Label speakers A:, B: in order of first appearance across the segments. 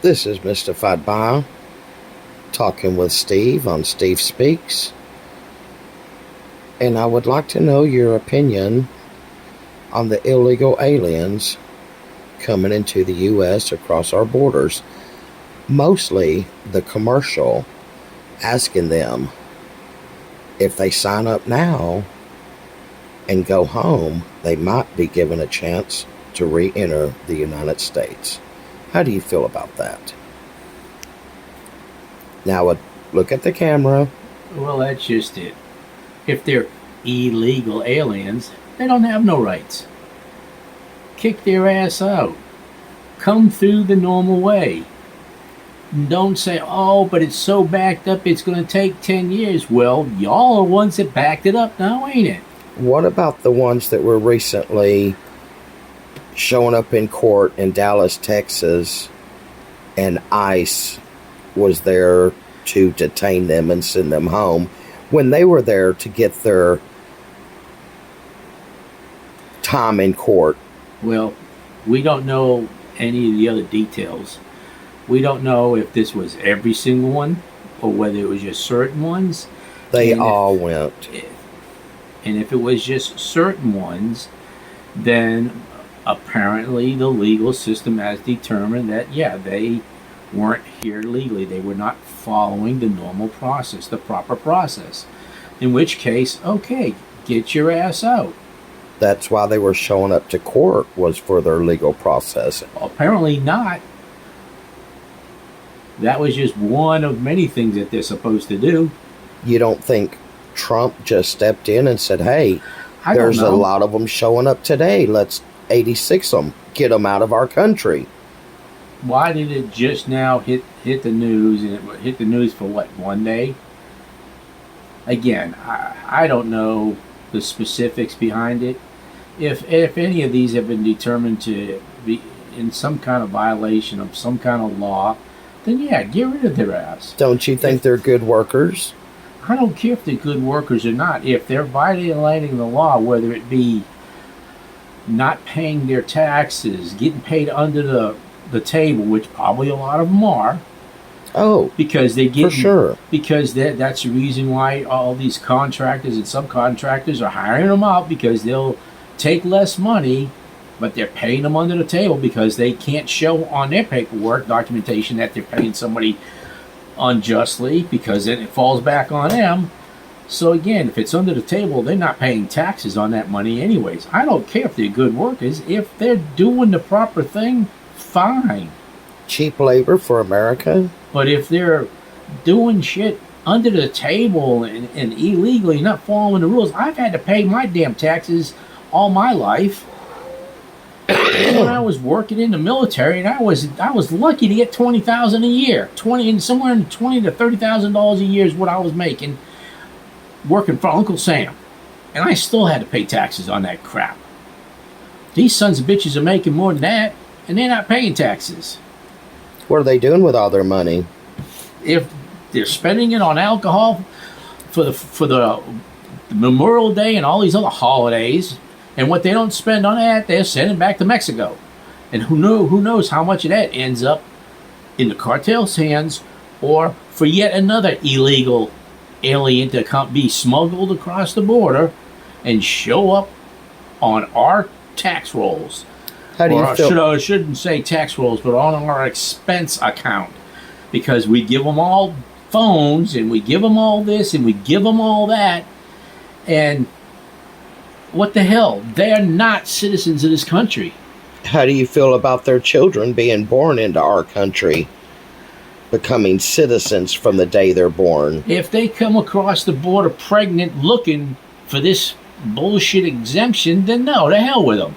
A: This is Mystified Bio, talking with Steve on Steve Speaks, and I would like to know your opinion on the illegal aliens coming into the U.S. across our borders. Mostly the commercial asking them if they sign up now and go home, they might be given a chance to re-enter the United States. How do you feel about that? Now, look at the camera.
B: Well, that's just it. If they're illegal aliens, they don't have no rights. Kick their ass out. Come through the normal way. Don't say, oh, but it's so backed up it's going to take 10 years. Well, y'all are ones that backed it up now, ain't it?
A: What about the ones that were recently showing up in court in Dallas, Texas, and ICE was there to detain them and send them home when they were there to get their time in court?
B: Well, we don't know any of the other details. We don't know if this was every single one or whether it was just certain ones.
A: They all went.
B: And if it was just certain ones, then apparently the legal system has determined that, yeah, they weren't here legally. They were not following the normal process, the proper process. In which case, okay, get your ass out.
A: That's why they were showing up to court, was for their legal process.
B: Apparently not. That was just one of many things that they're supposed to do.
A: You don't think Trump just stepped in and said, hey, there's a lot of them showing up today. Let's 86 them. Get them out of our country.
B: Why did it just now hit the news? And it hit the news for what, one day? Again, I don't know the specifics behind it. If any of these have been determined to be in some kind of violation of some kind of law, then yeah, get rid of their ass.
A: Don't you think they're good workers?
B: I don't care if they're good workers or not. If they're violating the law, whether it be not paying their taxes, getting paid under the table, which probably a lot of them are.
A: Oh,
B: because they get,
A: for sure.
B: Because that's the reason why all these contractors and subcontractors are hiring them out, because they'll take less money, but they're paying them under the table because they can't show on their paperwork documentation that they're paying somebody unjustly, because then it falls back on them. So again, if it's under the table, they're not paying taxes on that money anyways. I don't care if they're good workers. If they're doing the proper thing, fine.
A: Cheap labor for America.
B: But if they're doing shit under the table and illegally, not following the rules, I've had to pay my damn taxes all my life. When I was working in the military, and I was lucky to get $20,000 a year. Somewhere in $20,000 to $30,000 a year is what I was making working for Uncle Sam, and I still had to pay taxes on that crap. These sons of bitches are making more than that, and they're not paying taxes.
A: What are they doing with all their money?
B: If they're spending it on alcohol for the Memorial Day and all these other holidays, and what they don't spend on that, they're sending back to Mexico. And who knows how much of that ends up in the cartel's hands, or for yet another illegal alien to be smuggled across the border and show up on our tax rolls.
A: How do you feel?
B: I shouldn't say tax rolls, but on our expense account, because we give them all phones, and we give them all this, and we give them all that, and what the hell? They're not citizens of this country.
A: How do you feel about their children being born into our country, becoming citizens from the day they're born?
B: If they come across the border pregnant looking for this bullshit exemption, then no, to hell with them.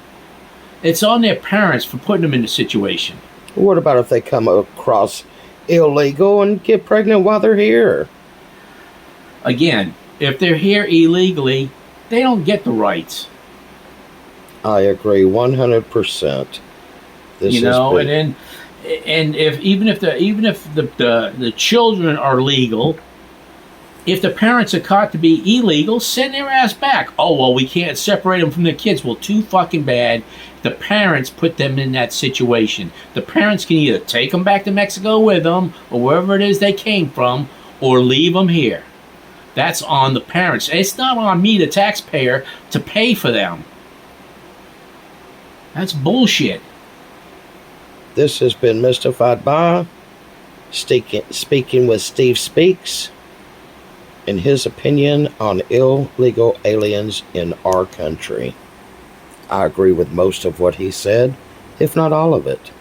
B: It's on their parents for putting them in the situation.
A: What about if they come across illegal and get pregnant while they're here?
B: Again, if they're here illegally, they don't get the rights.
A: I agree 100%.
B: And if even if the children are legal, If the parents are caught to be illegal, send their ass back. Oh, well, we can't separate them from the kids. Well, too fucking bad. The parents put them in that situation. The parents can either take them back to Mexico with them, or wherever it is they came from, or leave them here. That's on the parents. It's not on me, the taxpayer, to pay for them. That's bullshit.
A: This has been Mystified by speaking with Steve Speaks and his opinion on illegal aliens in our country. I agree with most of what he said, if not all of it.